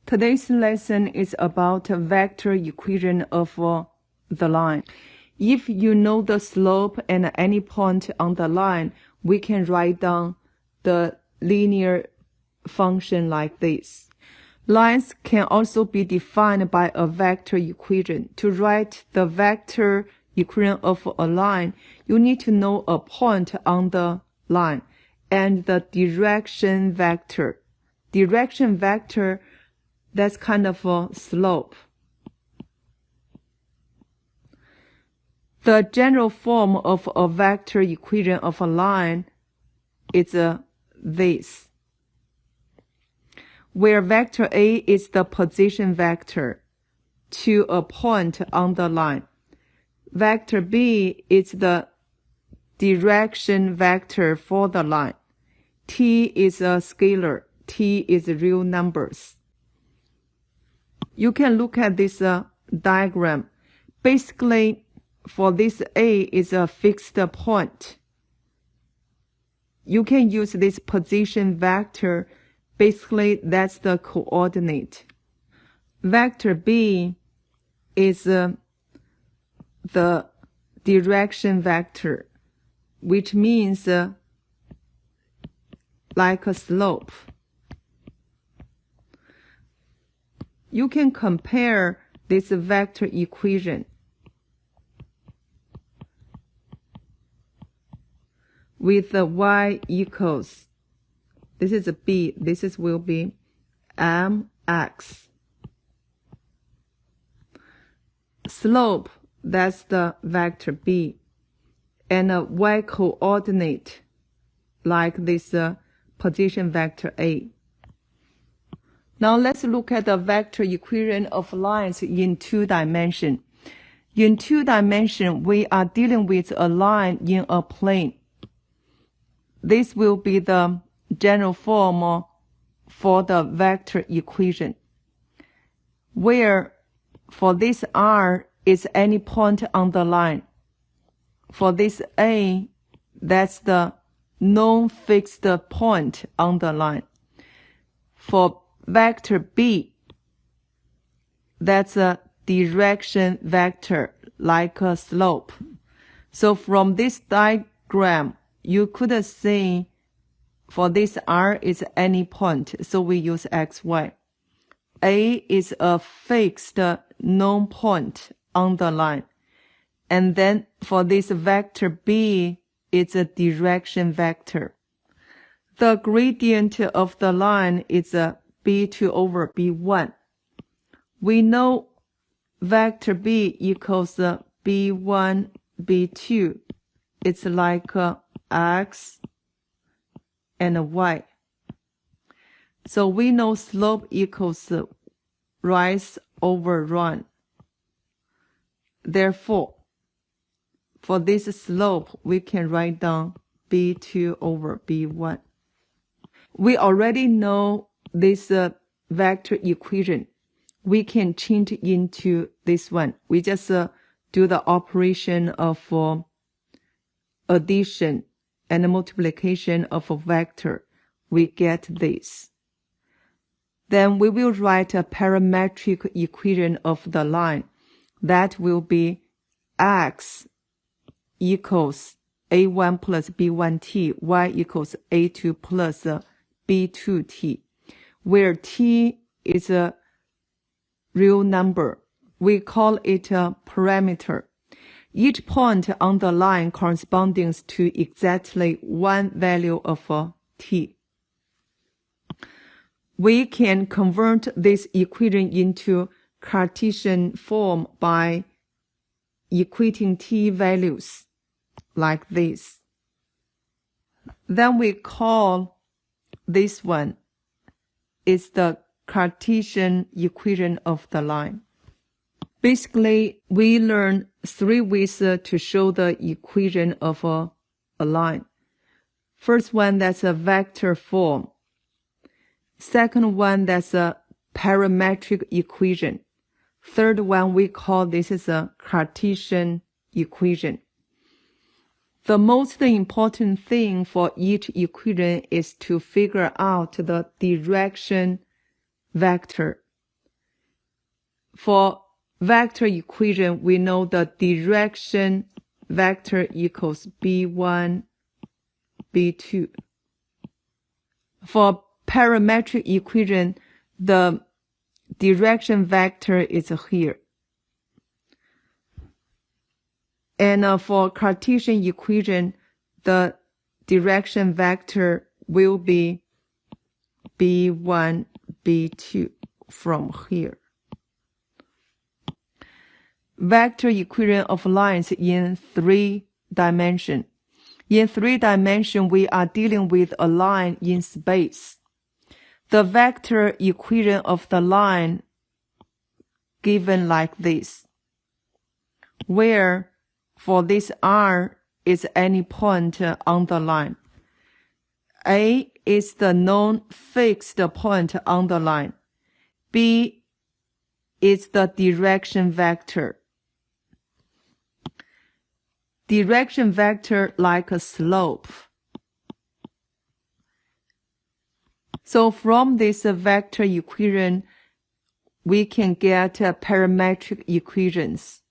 Today's lesson is about a vector equation of the line. If you know the slope and any point on the line, we can write down the linear function like this. Lines can also be defined by a vector equation. To write the vector equation of a line, you need to know a point on the line and the direction vector. Direction vector, that's kind of a slope. The general form of a vector equation of a line is this, where vector A is the position vector to a point on the line. Vector B is the direction vector for the line. T is a scalar. T is real numbers. You can look at this diagram. Basically, for this A is a fixed point. You can use this position vector. Basically, that's the coordinate. Vector B is the direction vector, which means like a slope. You can compare this vector equation with the y equals, this is a b, this will be mx. Slope, that's the vector b, and a y coordinate like this position vector a. Now let's look at the vector equation of lines in 2 dimensions. In 2 dimensions, we are dealing with a line in a plane. This will be the general form for the vector equation, where for this R is any point on the line. For this A, that's the non-fixed point on the line. For vector B, that's a direction vector like a slope. So from this diagram, you could say for this R is any point, so we use XY. A is a fixed known point on the line. And then for this vector B, it's a direction vector. The gradient of the line is a B2 over B1. We know vector B equals B1, B2. It's like X and Y. So we know slope equals rise over run. Therefore, for this slope, we can write down B2 over B1. We already know this vector equation. We can change into this one. We just do the operation of addition and multiplication of a vector. We get this. Then we will write a parametric equation of the line. That will be X equals A1 plus B1t, Y equals A2 plus B2t, where t is a real number. We call it a parameter. Each point on the line corresponding to exactly one value of t. We can convert this equation into Cartesian form by equating t values like this. Then we call this one is the Cartesian equation of the line. Basically, we learn 3 ways to show the equation of a line. First one, that's a vector form. Second one, that's a parametric equation. Third one, we call this is a Cartesian equation. The most important thing for each equation is to figure out the direction vector For vector equation, we know the direction vector equals b1, b2. For parametric equation, the direction vector is here. And for Cartesian equation, the direction vector will be b1, b2 from here. Vector equation of lines in 3 dimensions. In 3 dimensions, we are dealing with a line in space. The vector equation of the line given like this, where for this R is any point on the line. A is the known fixed point on the line. B is the direction vector. Direction vector like a slope. So from this vector equation, we can get parametric equations.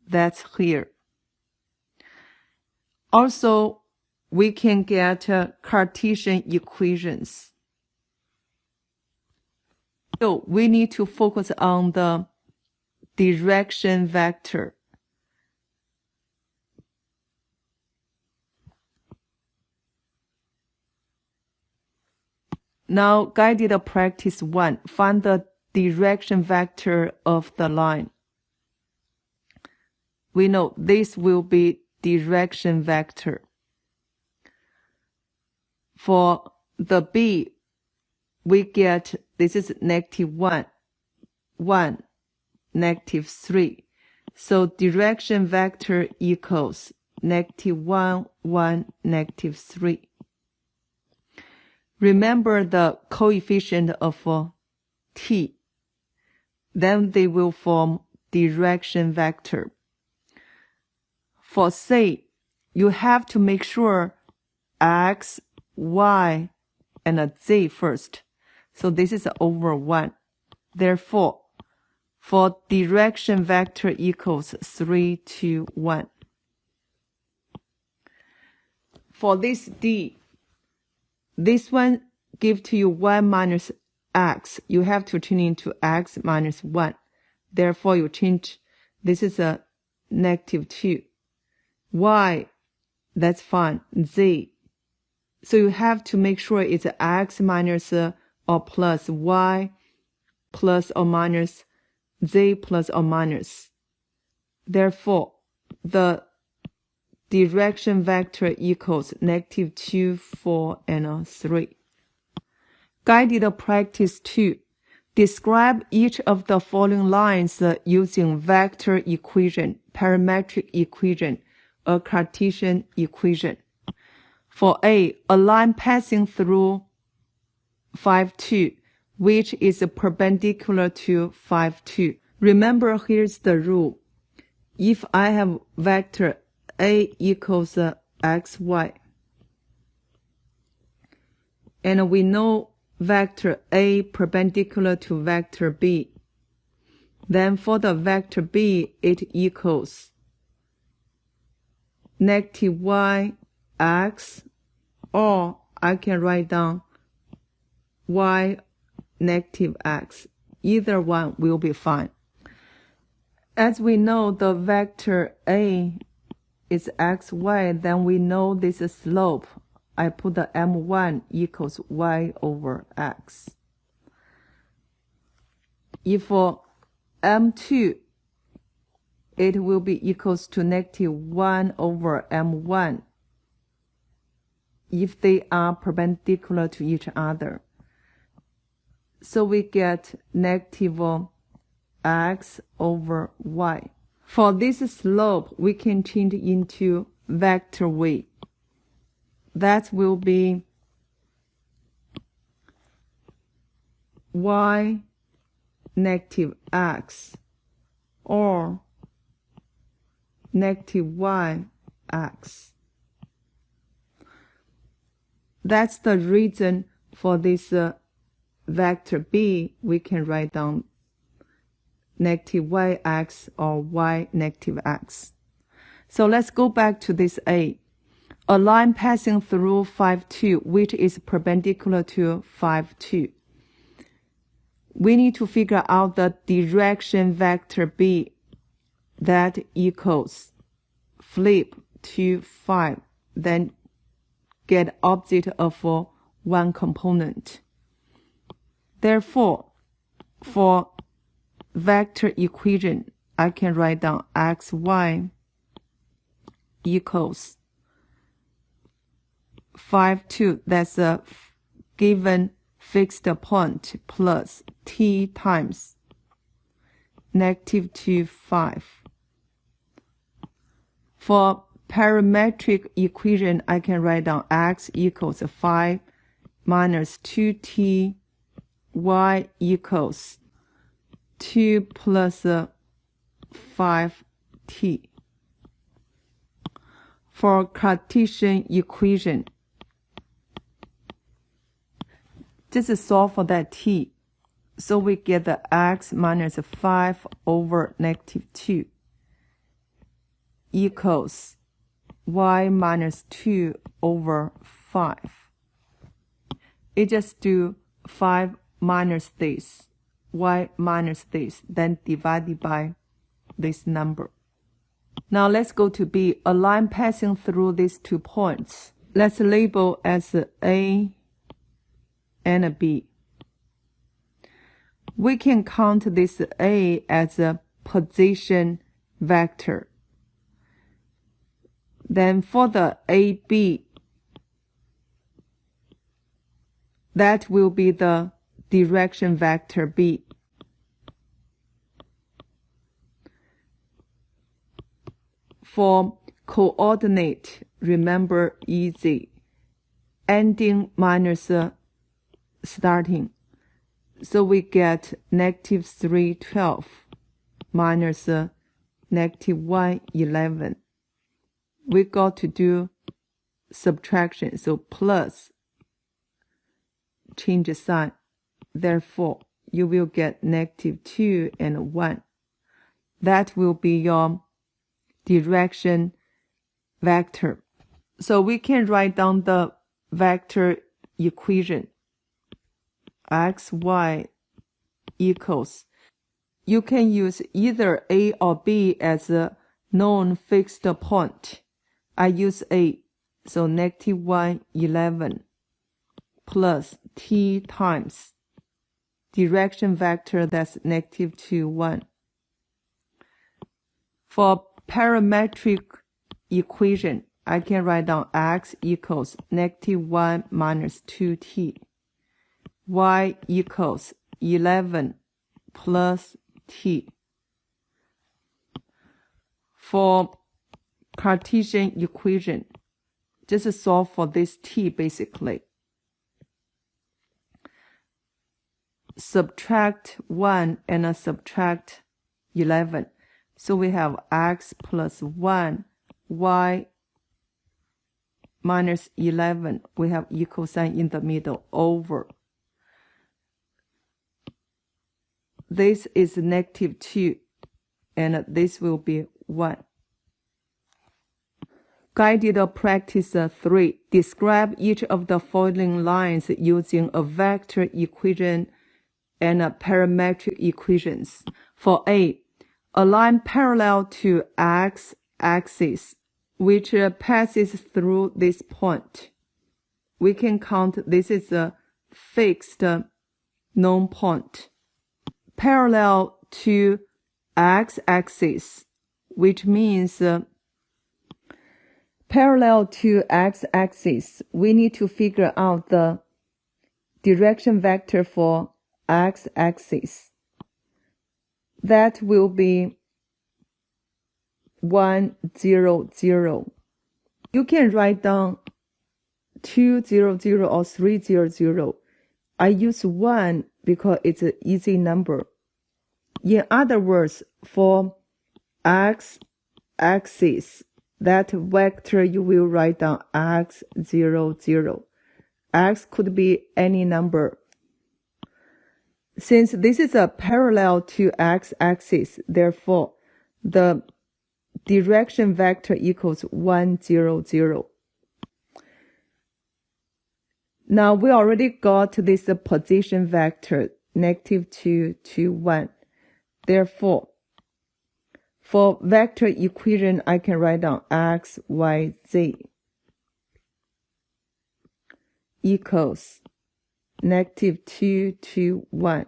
That's here. Also, we can get Cartesian equations. So we need to focus on the direction vector. Now, guided practice 1. Find the direction vector of the line. We know this will be direction vector. For the B, we get this is -1, 1, -3. So direction vector equals -1, 1, -3. Remember the coefficient of t. Then they will form direction vector. For C, you have to make sure x, y, and z first. So this is over 1. Therefore, for direction vector equals 3, 2, 1. For this D, this one give to you 1 minus x. You have to turn into x minus 1. Therefore, you change. This is a -2. Y, that's fine. Z. So you have to make sure it's x minus or plus y plus or minus z plus or minus. Therefore, the direction vector equals -2, 4, and 3. Guided practice 2. Describe each of the following lines using vector equation, parametric equation, a Cartesian equation. For A, a line passing through 5, 2, which is perpendicular to 5, 2. Remember, here's the rule. If I have vector A equals xy, and we know vector A perpendicular to vector B, then for the vector B, it equals -y x, or I can write down y -x. Either one will be fine. As we know the vector A is xy, then we know this slope. I put the m1 equals y over x. If for m2, it will be equals to -1 over m1 if they are perpendicular to each other. So we get -x over y. For this slope, we can change into vector v. That will be y -x or -yx. That's the reason for this vector B, we can write down negative yx or y negative x. So let's go back to this A. A line passing through 5, 2, which is perpendicular to 5, 2. We need to figure out the direction vector B that equals flip to 5, then get opposite of one component. Therefore, for vector equation, I can write down xy equals 5, 2, that's a given fixed point, plus t times negative 2, 5. For parametric equation, I can write down x equals 5 minus 2t, y equals 2 plus 5t. For Cartesian equation, just solve for that t. So we get the x minus 5 over negative 2 equals y minus 2 over 5. It just do 5 minus this, y minus this, then divided by this number. Now let's go to B. A line passing through these 2 points. Let's label as A and B. We can count this A as a position vector. Then for the AB, that will be the direction vector B. For coordinate, remember easy, ending minus starting. So we get negative 3, 12 minus negative 1, 11. We got to do subtraction, so plus, change the sign. Therefore, you will get negative 2 and 1. That will be your direction vector. So we can write down the vector equation. xy equals, you can use either A or B as a known fixed point. I use A, so negative 1, 11 plus t times direction vector, that's negative 2, 1. For parametric equation, I can write down x equals negative 1 minus 2t. Y equals 11 plus t. For Cartesian equation, just solve for this t basically. Subtract 1 and subtract 11. So we have x plus 1, y minus 11. We have equal sign in the middle, over. This is negative 2, and this will be 1. Guided practice 3. Describe each of the following lines using a vector equation and parametric equations. For A, a line parallel to x-axis, which passes through this point. We can count this is a fixed known point. Parallel to x-axis, which means parallel to x-axis, we need to figure out the direction vector for x-axis. That will be 1, 0, 0. You can write down 2, 0, 0 or 3, 0, 0. I use 1 because it's an easy number. In other words, for x-axis, that vector you will write down x, 0, 0. X could be any number. Since this is a parallel to x-axis, therefore, the direction vector equals 1, 0, 0. Now, we already got this position vector, -2, 2, 1. Therefore, for vector equation, I can write down x, y, z equals -2, 2, 1.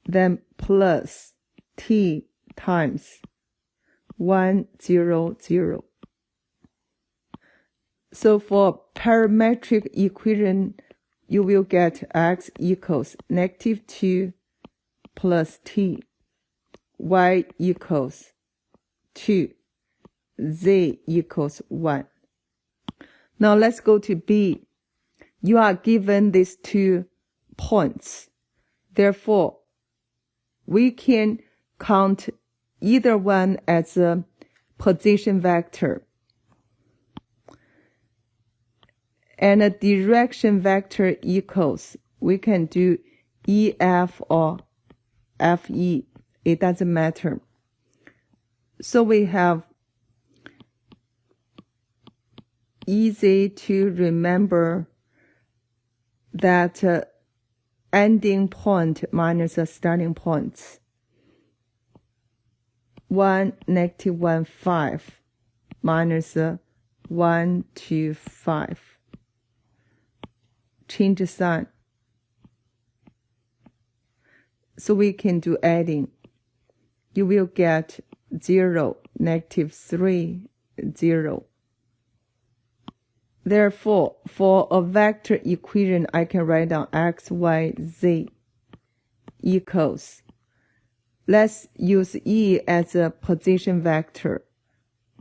Then plus t times 1, 0, 0. So for parametric equation, you will get x equals -2 plus t, y equals 2, z equals 1. Now let's go to B. You are given these 2 points. Therefore, we can count either one as a position vector. And a direction vector equals, we can do EF or FE. It doesn't matter. So we have easy to remember that ending point minus a starting point. 1, -1, 5 minus 1, 2, 5. Change the sign. So we can do adding. You will get 0, -3, 0. Therefore, for a vector equation, I can write down x, y, z equals. Let's use E as a position vector.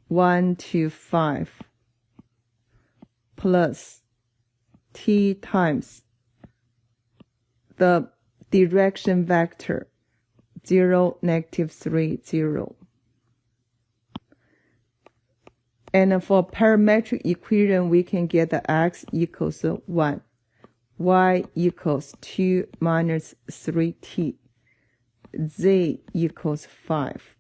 1, 2, 5 plus t times the direction vector 0, -3, 0. And for parametric equation, we can get the x equals 1, y equals 2 minus 3t, z equals 5.